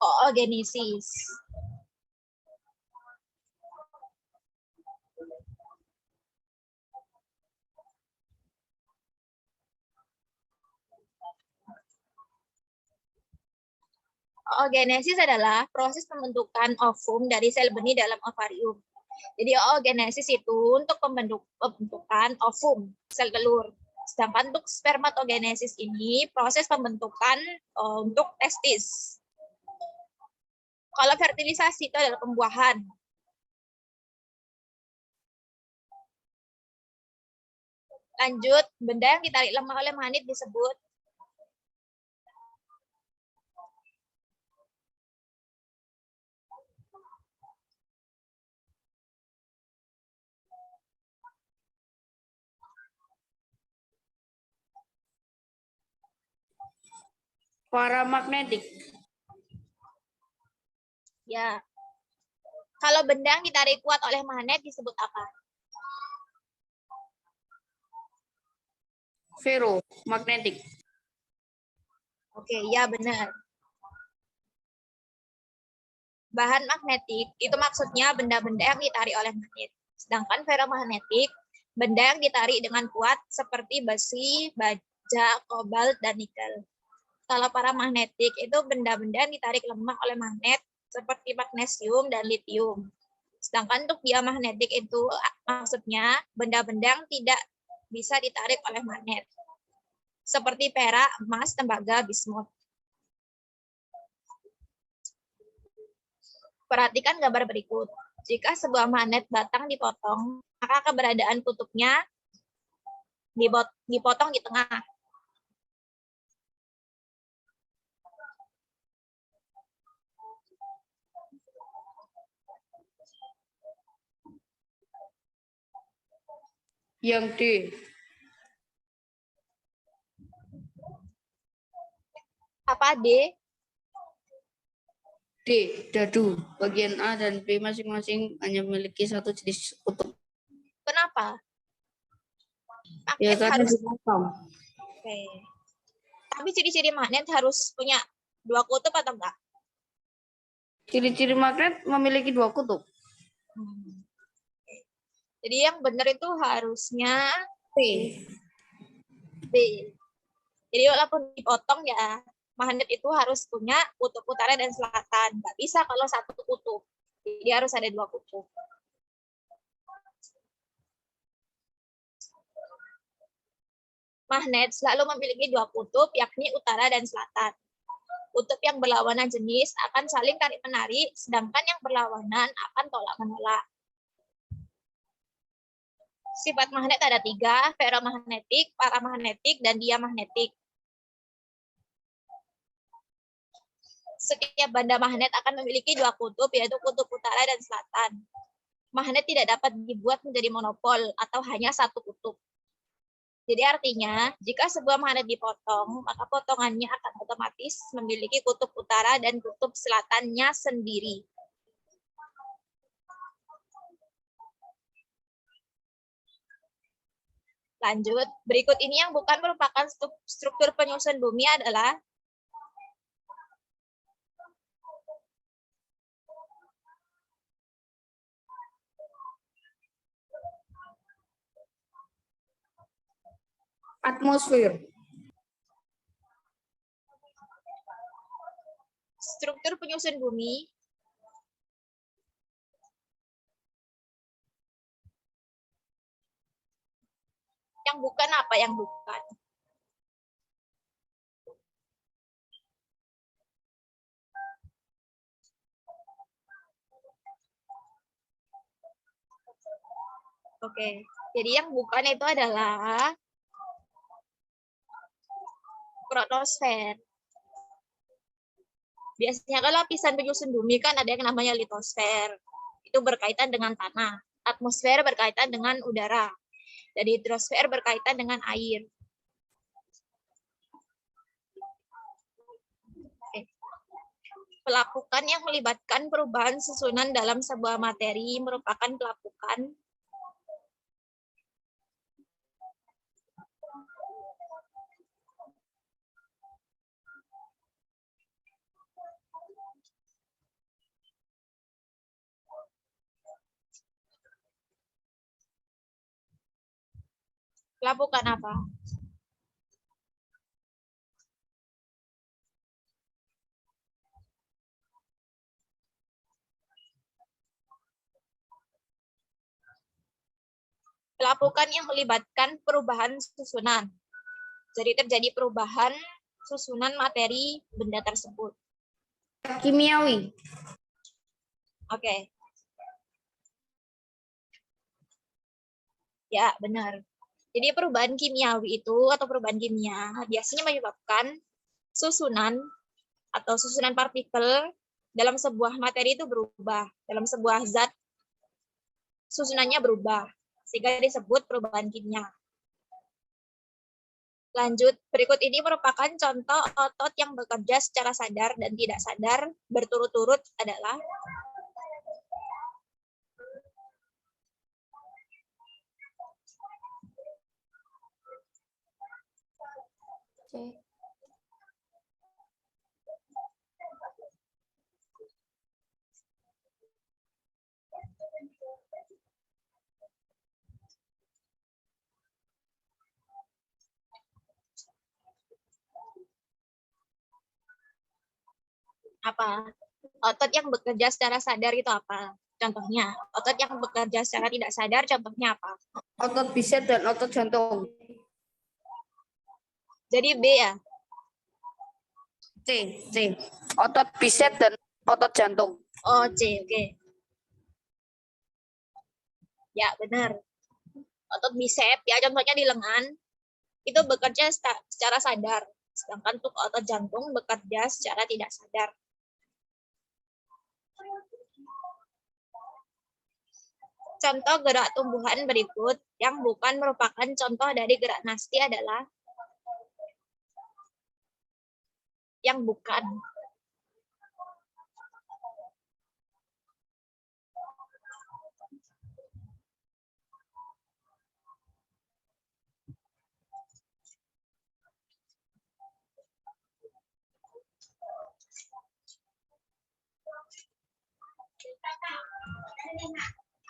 oogenesis. Oogenesis adalah proses pembentukan ovum dari sel benih dalam ovarium. Jadi oogenesis itu untuk pembentukan ovum, sel telur. Sedangkan untuk spermatogenesis ini proses pembentukan untuk testis. Kalau fertilisasi itu adalah pembuahan. Lanjut, benda yang ditarik lemah oleh magnet disebut paramagnetik. Ya. Kalau benda yang ditarik kuat oleh magnet disebut apa? Ferromagnetik. Oke, ya benar. Bahan magnetik itu maksudnya benda-benda yang ditarik oleh magnet. Sedangkan ferromagnetik, benda yang ditarik dengan kuat seperti besi, baja, kobalt, dan nikel. Kalau paramagnetik itu benda-benda yang ditarik lemah oleh magnet seperti magnesium dan litium. Sedangkan untuk diamagnetik itu maksudnya benda-benda yang tidak bisa ditarik oleh magnet. Seperti perak, emas, tembaga, bismut. Perhatikan gambar berikut. Jika sebuah magnet batang dipotong, maka keberadaan kutubnya dipotong di tengah. Yang D. Apa D? D. Dadu. Bagian A dan B masing-masing hanya memiliki satu jenis kutub. Kenapa? Ya, Magnet karena harus. dipotong. Oke. Tapi ciri-ciri magnet harus punya dua kutub atau enggak? Ciri-ciri magnet memiliki dua kutub. Jadi yang benar itu harusnya P. B. Jadi walaupun dipotong ya, magnet itu harus punya kutub utara dan selatan. Nggak bisa kalau satu kutub. Jadi harus ada dua kutub. Magnet selalu memiliki dua kutub, yakni utara dan selatan. Kutub yang berlawanan jenis akan saling tarik-menarik, sedangkan yang berlawanan akan tolak-menolak. Sifat magnet ada tiga, ferromagnetik, paramagnetik, dan diamagnetik. Setiap benda magnet akan memiliki dua kutub, yaitu kutub utara dan selatan. Magnet tidak dapat dibuat menjadi monopol atau hanya satu kutub. Jadi artinya, jika sebuah magnet dipotong, maka potongannya akan otomatis memiliki kutub utara dan kutub selatannya sendiri. Lanjut, berikut ini yang bukan merupakan struktur penyusun bumi adalah Atmosfer. struktur penyusun bumi yang bukan apa yang bukan. Oke, jadi yang bukan itu adalah kronosfer. Biasanya kalau lapisan penyusun bumi kan ada yang namanya litosfer. Itu berkaitan dengan tanah. Atmosfer berkaitan dengan udara. Dan hidrosfer berkaitan dengan air. Oke. Pelapukan yang melibatkan perubahan susunan dalam sebuah materi merupakan pelapukan Melakukan apa? Melakukan yang melibatkan perubahan susunan. Jadi terjadi perubahan susunan materi benda tersebut. Kimiawi. Oke. Ya, benar. Jadi perubahan kimiawi itu atau perubahan kimia biasanya menyebabkan susunan atau susunan partikel dalam sebuah materi itu berubah. Dalam sebuah zat susunannya berubah. Sehingga disebut perubahan kimia. Lanjut, berikut ini merupakan contoh otot yang bekerja secara sadar dan tidak sadar berturut-turut adalah C. apa? Otot yang bekerja secara sadar itu apa? Contohnya, otot yang bekerja secara tidak sadar contohnya apa? Otot bisep dan otot jantung. Jadi B ya? C. Otot bisep dan otot jantung. Oh, C, oke. Ya, benar. Otot bisep, ya contohnya di lengan, itu bekerja secara sadar. Sedangkan untuk otot jantung bekerja secara tidak sadar. Contoh gerak tumbuhan berikut yang bukan merupakan contoh dari gerak nasti adalah yang bukan.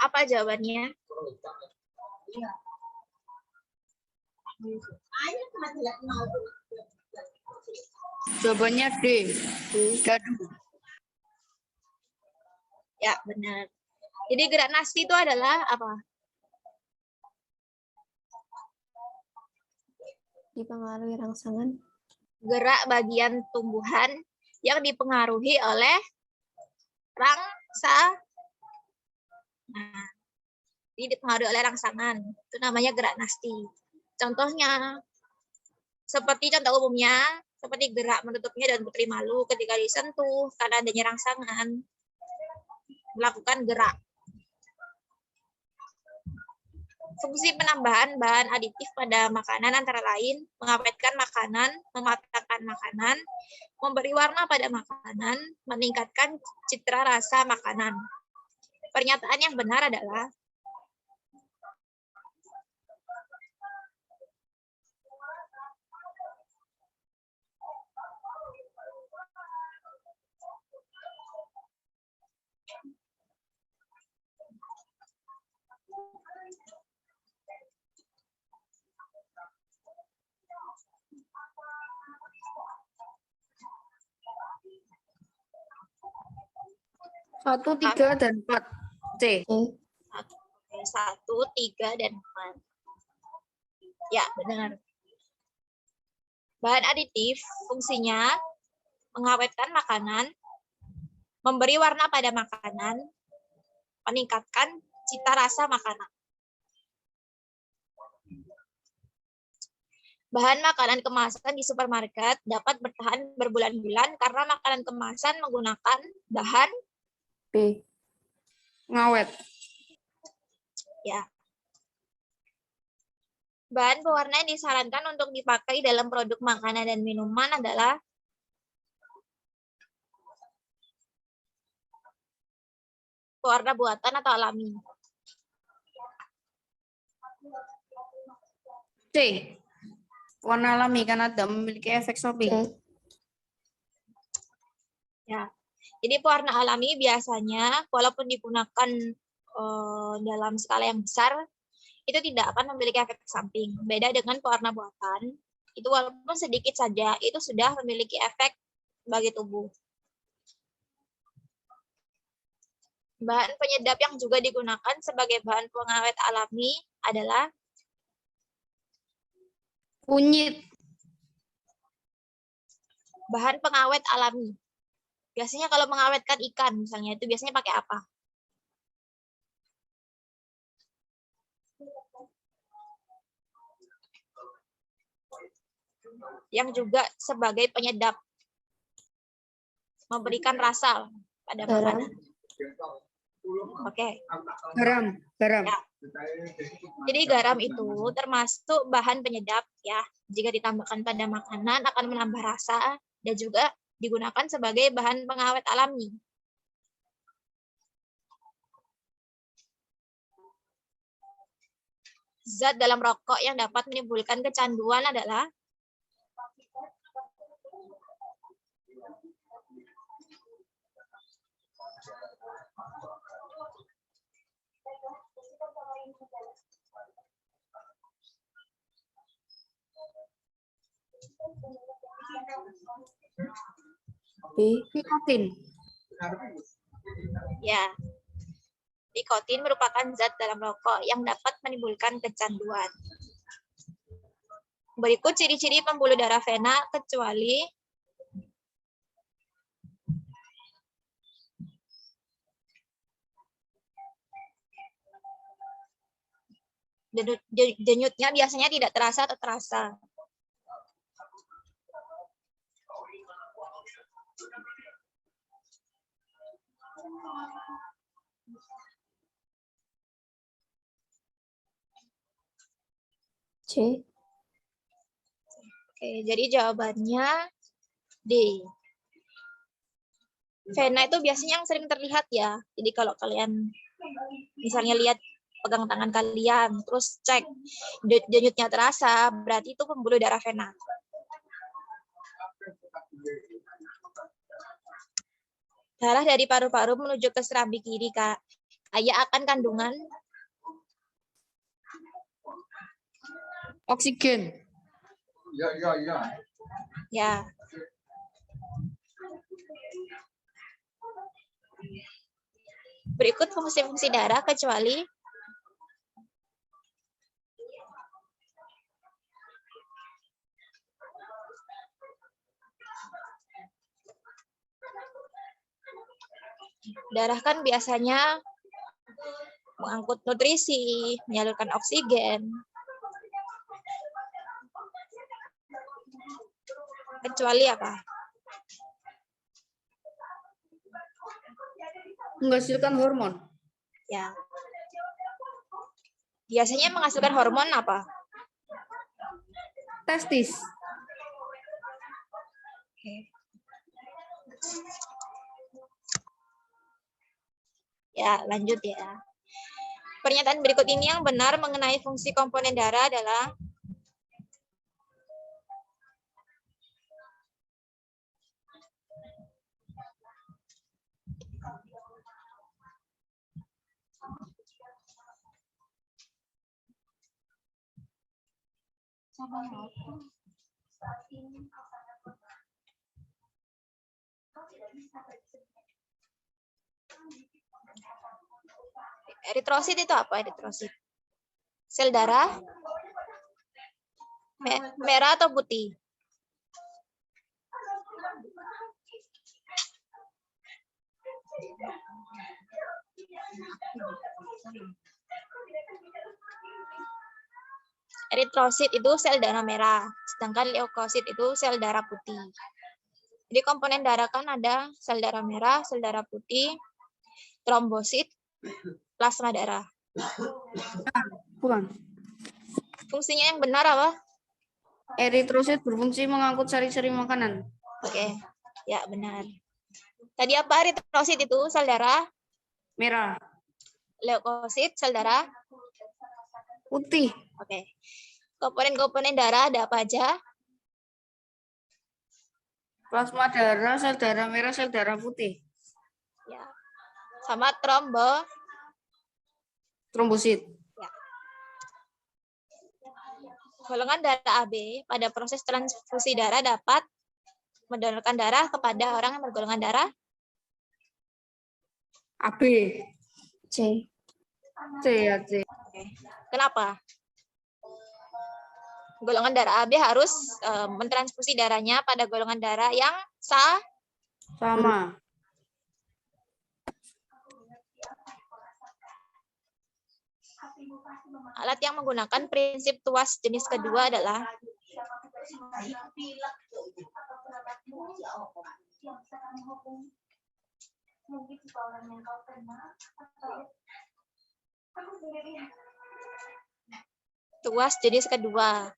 Apa jawabannya? Jawabannya D. Dadu. Ya, benar. Jadi gerak nasti itu adalah apa? Dipengaruhi rangsangan. Gerak bagian tumbuhan yang dipengaruhi oleh rangsangan. Nah, ini dipengaruhi oleh rangsangan. Itu namanya gerak nasti. Contohnya, seperti contoh umumnya, seperti gerak menutupnya daun putri malu ketika disentuh karena adanya rangsangan, melakukan gerak. Fungsi penambahan bahan aditif pada makanan antara lain mengawetkan makanan, mematangkan makanan, memberi warna pada makanan, meningkatkan citra rasa makanan. Pernyataan yang benar adalah Satu, 3, dan 4. C. 1, 3, dan 4. Ya, benar. Bahan aditif fungsinya mengawetkan makanan, memberi warna pada makanan, meningkatkan cita rasa makanan. Bahan makanan kemasan di supermarket dapat bertahan berbulan-bulan karena makanan kemasan menggunakan bahan B. Ngawet. ya. Bahan pewarna yang disarankan untuk dipakai dalam produk makanan dan minuman adalah pewarna buatan atau alami. C. Warna alami karena tidak memiliki efek samping. C. Ya. Jadi pewarna alami biasanya walaupun digunakan dalam skala yang besar, itu tidak akan memiliki efek samping. Beda dengan pewarna buatan, itu walaupun sedikit saja, itu sudah memiliki efek bagi tubuh. Bahan penyedap yang juga digunakan sebagai bahan pengawet alami adalah kunyit, bahan pengawet alami. Biasanya kalau mengawetkan ikan misalnya, itu biasanya pakai apa? Yang juga sebagai penyedap, memberikan rasa pada Garam. makanan. Oke. garam. Ya. Jadi garam itu termasuk bahan penyedap ya. Jika ditambahkan pada makanan akan menambah rasa dan juga digunakan sebagai bahan pengawet alami. Zat dalam rokok yang dapat menimbulkan kecanduan adalah B. Nikotin. ya. Nikotin merupakan zat dalam rokok yang dapat menimbulkan kecanduan. Berikut ciri-ciri pembuluh darah vena kecuali denyutnya biasanya tidak terasa atau terasa. C. Oke, jadi jawabannya D. Vena itu biasanya yang sering terlihat ya. Jadi kalau kalian misalnya lihat pegang tangan kalian, terus cek denyutnya terasa, berarti itu pembuluh darah vena. Darah dari paru-paru menuju ke serambi kiri, Kak. Kaya akan kandungan Oksigen. ya. Berikut fungsi-fungsi darah kecuali darah kan biasanya mengangkut nutrisi, menyalurkan oksigen. Kecuali apa? Menghasilkan hormon. Ya. Biasanya menghasilkan hormon apa? Testis. Oke. Ya, lanjut ya. Pernyataan berikut ini yang benar mengenai fungsi komponen darah adalah eritrosit itu apa? Eritrosit. Sel darah merah atau putih? Eritrosit itu sel darah merah, sedangkan leukosit itu sel darah putih. Jadi komponen darah kan ada sel darah merah, sel darah putih, trombosit, plasma darah. Bukan. Fungsinya yang benar apa? Eritrosit berfungsi mengangkut sari-sari makanan. Oke, ya benar. Tadi apa eritrosit itu? Sel darah Merah. leukosit, sel darah Putih. Oke. Komponen-komponen darah ada apa aja? Plasma darah, sel darah merah, sel darah putih. Ya. Sama trombosit. Trombosit. Ya. Golongan darah AB pada proses transfusi darah dapat mendonorkan darah kepada orang yang bergolongan darah AB. C. C ya, C. Kenapa? Golongan darah AB harus mentransfusi darahnya pada golongan darah yang Sama. alat yang menggunakan prinsip tuas jenis kedua adalah tuas jenis kedua.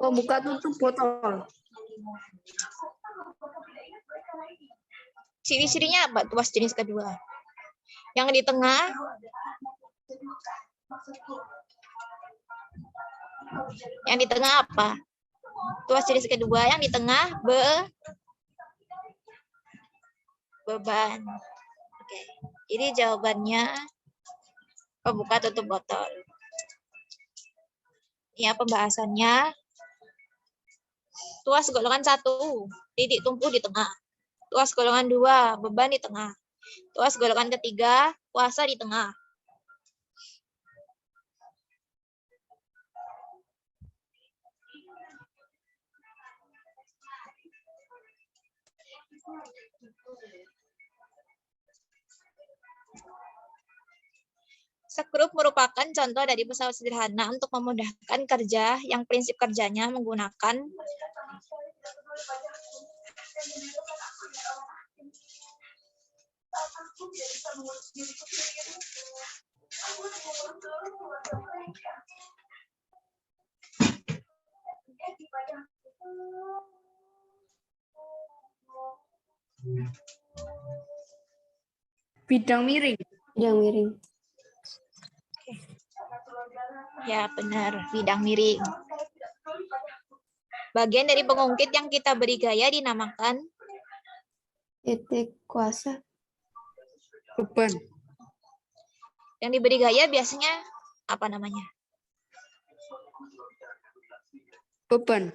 Pembuka tutup botol. Ciri-cirinya apa tuas jenis kedua? Yang di tengah apa? Tuas jenis kedua yang di tengah beban. Oke. Ini jawabannya pembuka tutup botol. Ya, pembahasannya. Tuas golongan 1, titik tumpu di tengah. Tuas golongan 2, beban di tengah. Tuas golongan ketiga, kuasa di tengah. Skrup merupakan contoh dari pesawat sederhana untuk memudahkan kerja yang prinsip kerjanya menggunakan Bidang miring. Bidang miring. ya benar, bidang miring. Bagian dari pengungkit yang kita beri gaya dinamakan Titik kuasa. Beban. yang diberi gaya biasanya apa namanya? Beban.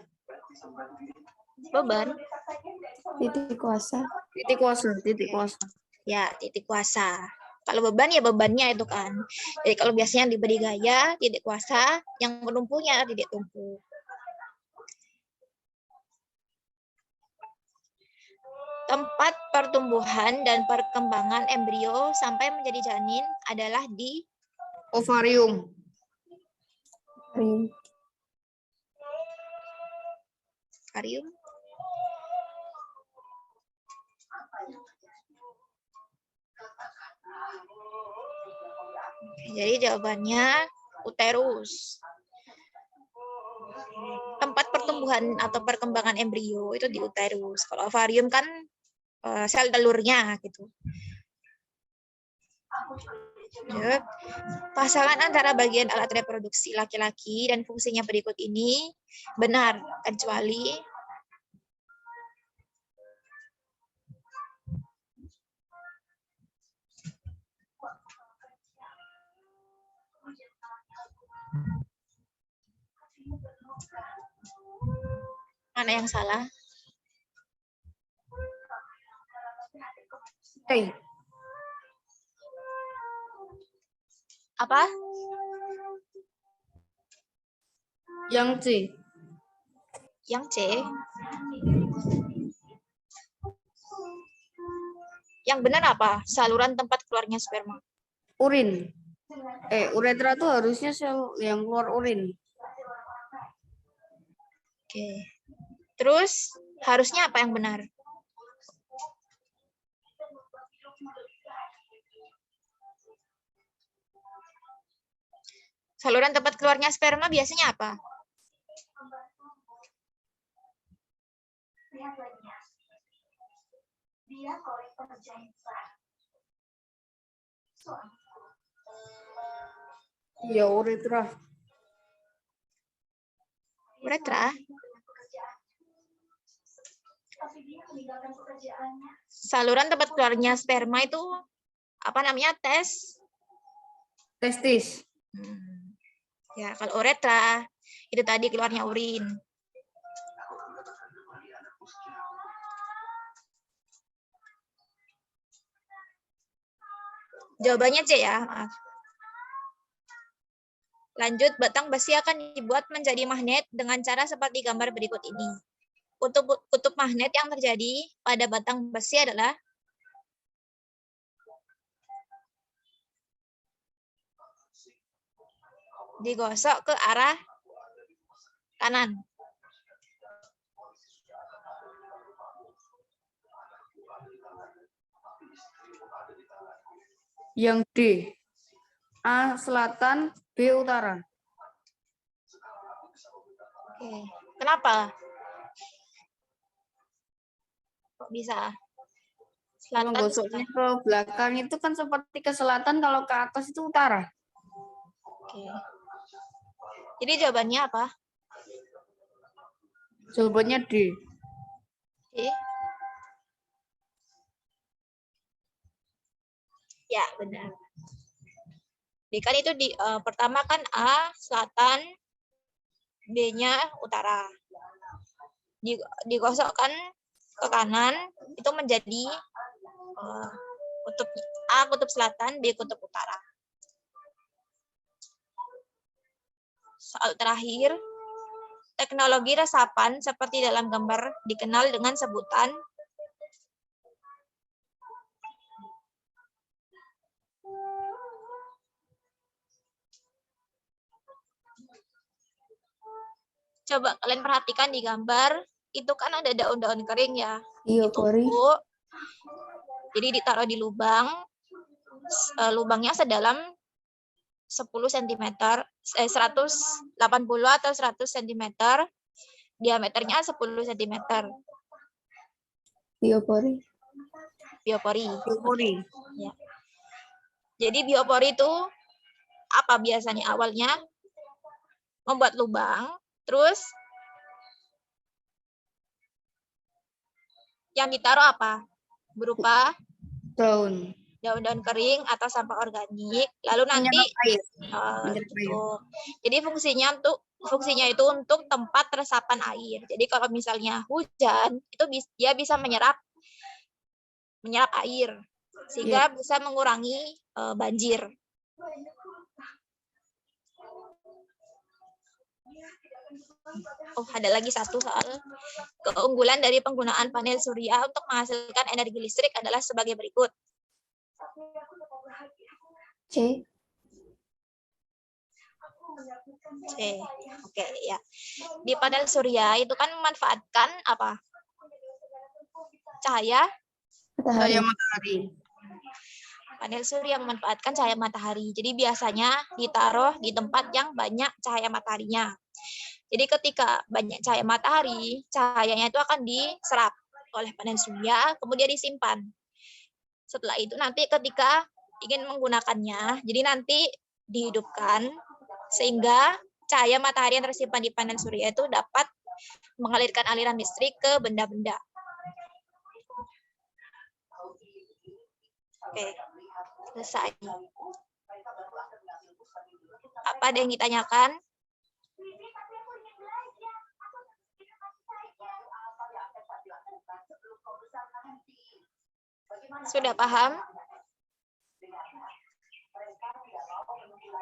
Beban. Titik kuasa. Titik kuasa. Titik kuasa. Ya, titik kuasa. Kalau beban ya bebannya itu kan. Jadi kalau biasanya yang diberi gaya titik kuasa, yang penumpunya titik tumpu. Tempat pertumbuhan dan perkembangan embrio sampai menjadi janin adalah di Ovarium. Ring. ovarium. Jadi jawabannya uterus. Tempat pertumbuhan atau perkembangan embrio itu di uterus. Kalau ovarium kan sel telurnya gitu. Ya. Pasangan antara bagian alat reproduksi laki-laki dan fungsinya berikut ini benar, kecuali mana yang salah? Hey. Apa? Yang C. Yang C. Yang benar apa? Saluran tempat keluarnya sperma. Urin. Uretra itu harusnya sel yang keluar urin. Oke. Terus harusnya apa yang benar? Saluran tempat keluarnya sperma biasanya apa? Ya, uretra. Uretra. Saluran tempat keluarnya sperma itu apa namanya? Testis. Ya, kalau uretra itu tadi keluarnya urin. Jawabannya C ya, maaf. Lanjut, batang besi akan dibuat menjadi magnet dengan cara seperti gambar berikut ini. Kutub magnet yang terjadi pada batang besi adalah digosok ke arah kanan. Yang D. A selatan, B utara. Oke, kenapa? Kok bisa? Kalau Selatan, gosoknya ke belakang itu kan seperti ke selatan, kalau ke atas itu utara. Oke. Jadi jawabannya apa? Jawabannya D. D. Ya, benar. Jadi kan itu pertama kan A selatan, B-nya utara. Digosokkan ke kanan itu menjadi kutub A kutub selatan, B kutub utara. Soal terakhir, teknologi resapan seperti dalam gambar dikenal dengan sebutan coba kalian perhatikan di gambar, itu kan ada daun-daun kering ya. Biopori. Ditumpuk, jadi ditaruh di lubang, lubangnya sedalam 10 cm, 180 atau 100 cm, diameternya 10 cm. Biopori. Biopori. Biopori. Ya. Jadi biopori itu apa biasanya? Awalnya membuat lubang, terus yang ditaruh apa? Berupa daun-daun kering atau sampah organik, lalu nanti gitu. Jadi fungsinya itu untuk tempat resapan air. Jadi kalau misalnya hujan itu dia bisa menyerap air sehingga bisa mengurangi banjir. Oh, ada lagi satu soal. Keunggulan dari penggunaan panel surya untuk menghasilkan energi listrik adalah sebagai berikut. C. C. Oke, ya. Di panel surya itu kan memanfaatkan apa? Cahaya matahari. Panel surya memanfaatkan cahaya matahari. Jadi biasanya ditaruh di tempat yang banyak cahaya mataharinya. Jadi ketika banyak cahaya matahari, cahayanya itu akan diserap oleh panel surya, kemudian disimpan. Setelah itu nanti ketika ingin menggunakannya, jadi nanti dihidupkan sehingga cahaya matahari yang tersimpan di panel surya itu dapat mengalirkan aliran listrik ke benda-benda. Oke, selesai. Apa ada yang ditanyakan? Sudah paham?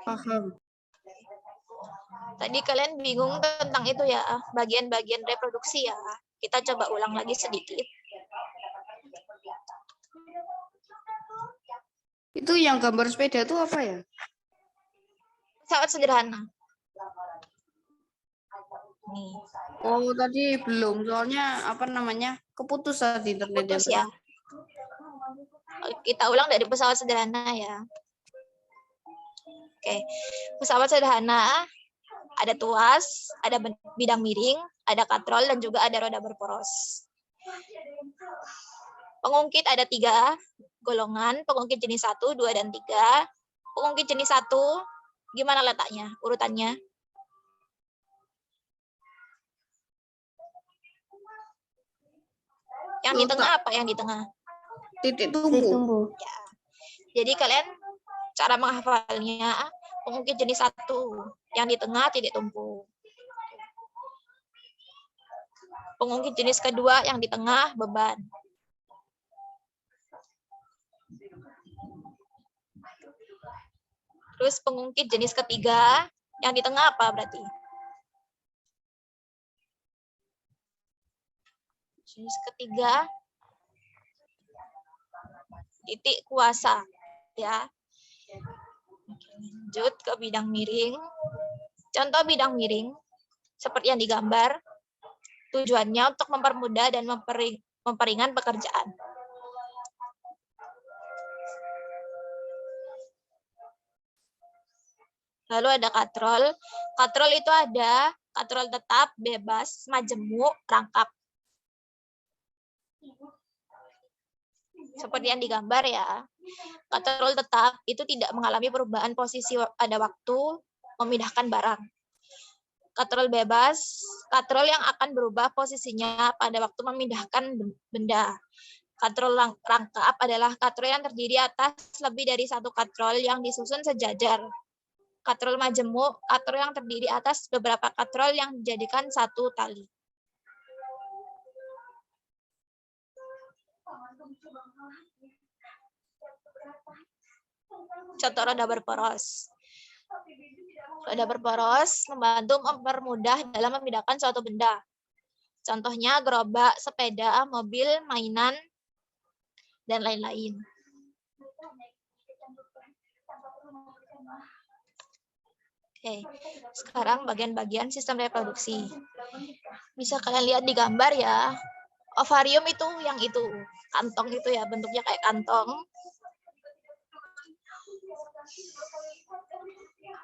Paham. Tadi kalian bingung tentang itu ya, bagian-bagian reproduksi ya. Kita coba ulang lagi sedikit. Itu yang gambar sepeda itu apa ya? Pesawat sederhana. Nih. Oh, tadi belum. Soalnya apa namanya? Keputus di internet. Putus ya. Kita ulang dari pesawat sederhana ya. Oke. Pesawat sederhana ada tuas, ada bidang miring, ada katrol, dan juga ada roda berporos. Pengungkit ada 3 golongan, pengungkit jenis 1, 2, dan 3. Pengungkit jenis 1, gimana letaknya, urutannya? Yang di tengah apa yang di tengah? Titik Titik tumbuh. tumbuh. Jadi kalian cara menghafalnya pengungkit jenis 1. Yang di tengah titik tumbuh. Pengungkit jenis kedua yang di tengah beban. Terus pengungkit jenis ketiga yang di tengah apa berarti? Jenis ketiga titik kuasa ya. Oke, lanjut ke bidang miring. Contoh bidang miring seperti yang digambar. Tujuannya untuk mempermudah dan memperingan pekerjaan. Lalu ada katrol. Katrol itu ada katrol tetap, bebas, majemuk, rangkap. Seperti yang digambar ya. Katrol tetap itu tidak mengalami perubahan posisi pada waktu memindahkan barang. Katrol bebas, katrol yang akan berubah posisinya pada waktu memindahkan benda. Katrol rangkap adalah katrol yang terdiri atas lebih dari satu katrol yang disusun sejajar. Katrol majemuk, katrol yang terdiri atas beberapa katrol yang dijadikan satu tali. Contoh roda berporos. Roda berporos membantu mempermudah dalam memindahkan suatu benda. Contohnya gerobak, sepeda, mobil, mainan, dan lain-lain. Oke, sekarang bagian-bagian sistem reproduksi. Bisa kalian lihat di gambar ya. Ovarium itu yang itu, kantong itu ya, bentuknya kayak kantong.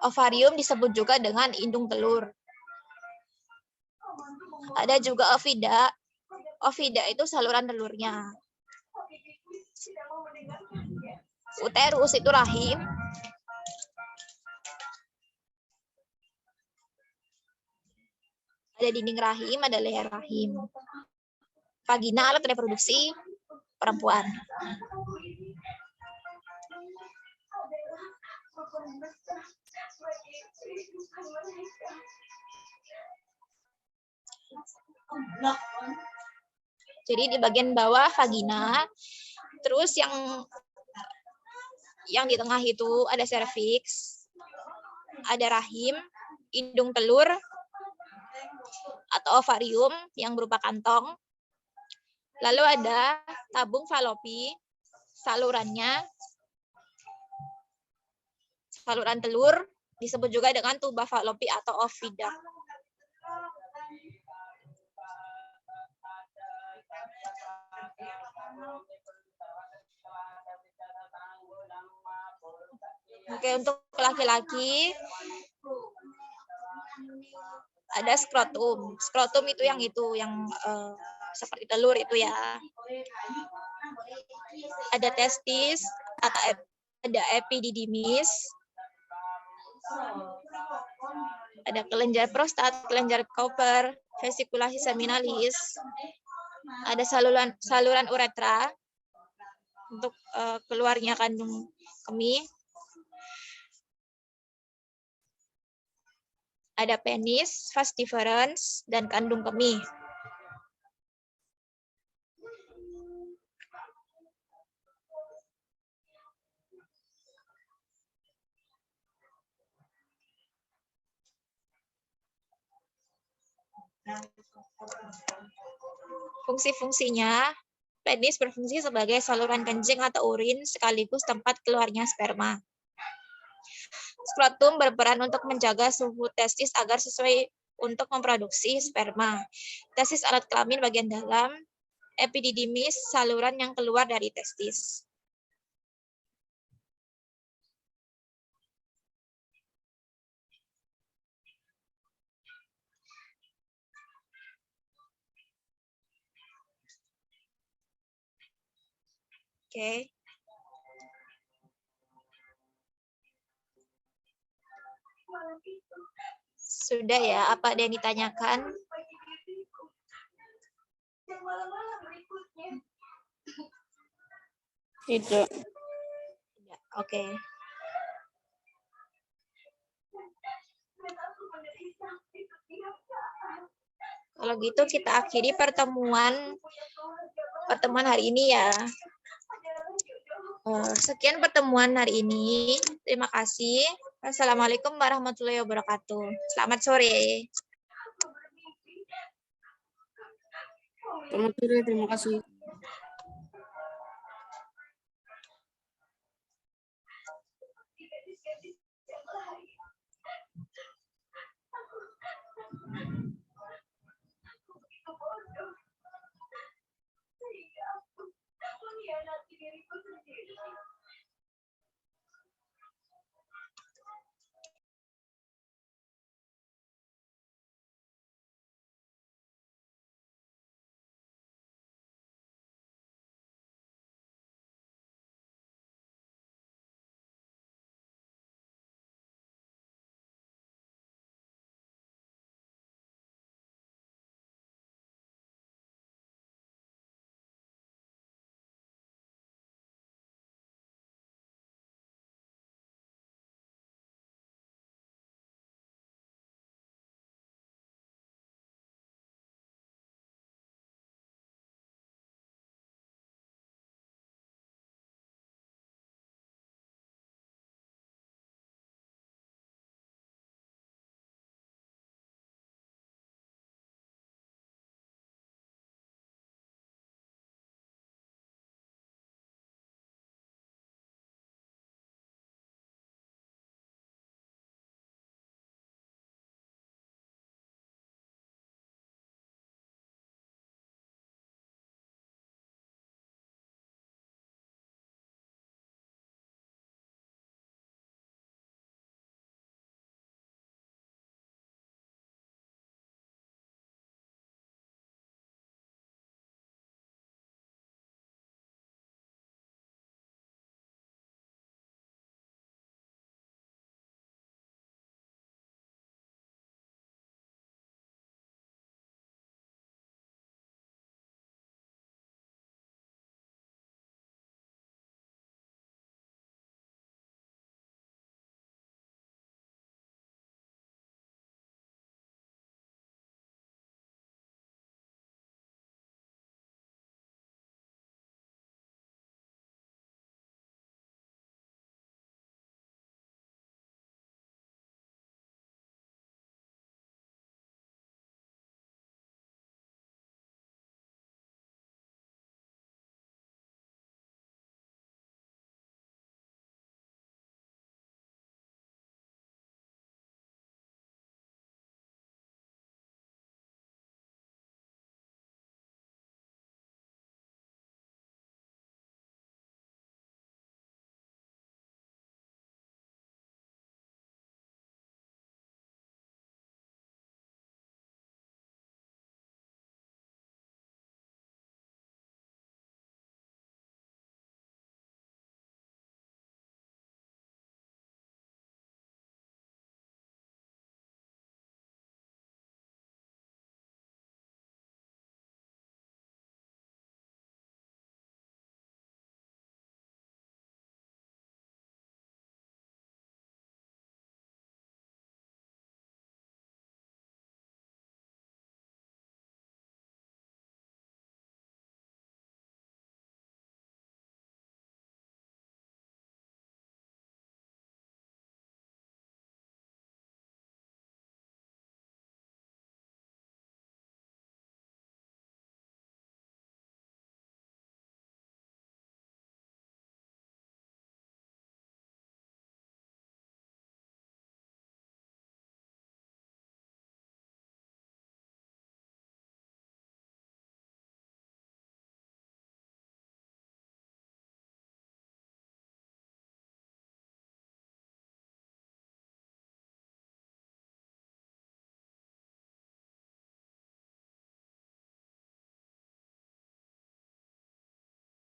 Ovarium disebut juga dengan indung telur. Ada juga ovida. Ovida itu saluran telurnya. Uterus itu rahim. Ada dinding rahim, ada leher rahim. Vagina alat reproduksi perempuan. Jadi di bagian bawah vagina, terus yang di tengah itu ada serviks, ada rahim, indung telur atau ovarium yang berupa kantong. Lalu ada tabung falopi, salurannya, saluran telur, disebut juga dengan tuba falopi atau ovida. Oke, untuk laki-laki ada skrotum. Skrotum itu yang seperti telur itu ya. Ada testis, ada epididymis, ada kelenjar prostat, kelenjar Cooper, vesicula seminalis, ada saluran uretra untuk keluarnya kandung kemih. Ada penis, vas deferens, dan kandung kemih. Fungsi-fungsinya, penis berfungsi sebagai saluran kencing atau urin sekaligus tempat keluarnya sperma. Skrotum berperan untuk menjaga suhu testis agar sesuai untuk memproduksi sperma. Testis alat kelamin bagian dalam, epididymis saluran yang keluar dari testis. Oke. Sudah ya, apa ada yang ditanyakan? Tidak. Tidak. Oke. Kalau gitu kita akhiri pertemuan hari ini ya. Sekian pertemuan hari ini. Terima kasih. Assalamualaikum warahmatullahi wabarakatuh. Selamat sore. Selamat sore, terima kasih.